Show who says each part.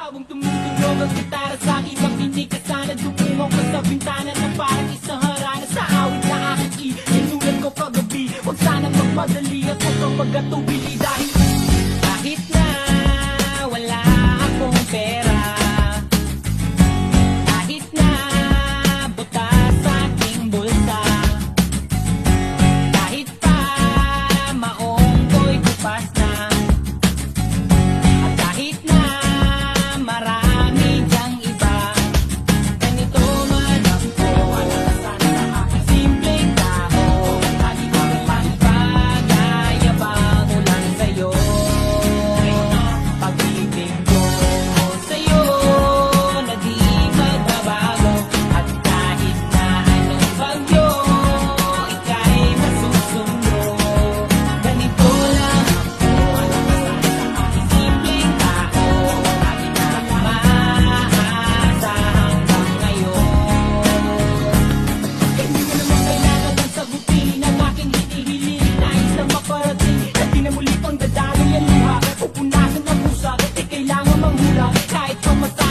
Speaker 1: Habang tumutugtog ang gitara sa aking makinig ka sana dumungaw ka sa bintana na parang isang harana sa awit na aking inulan ko kagabi. Huwag sanang magmadali at huwag kang magatubili dahil kahit na wala akong pera, kahit na butas sa aking bulsa, kahit pa maong ko'y kupas na, at kahit na marami dyang iba, ganito man ako, simpleng tao, lagi ko naman pag-ayabang ulan sa'yo. Pag-ibig ko sa'yo na di magbabago, at kahit na anong bagyo, ika'y masusunod. Ganito lang ako, simpleng tao, lagi na umaasa hanggang ngayon. Hindi mo naman kailangan ang sagutin ang aking hinihiling. Nais lang maparating na di na muli pang dadaloy ang luha. Pupunasan ang pusa, kailangan manghula kahit pamata.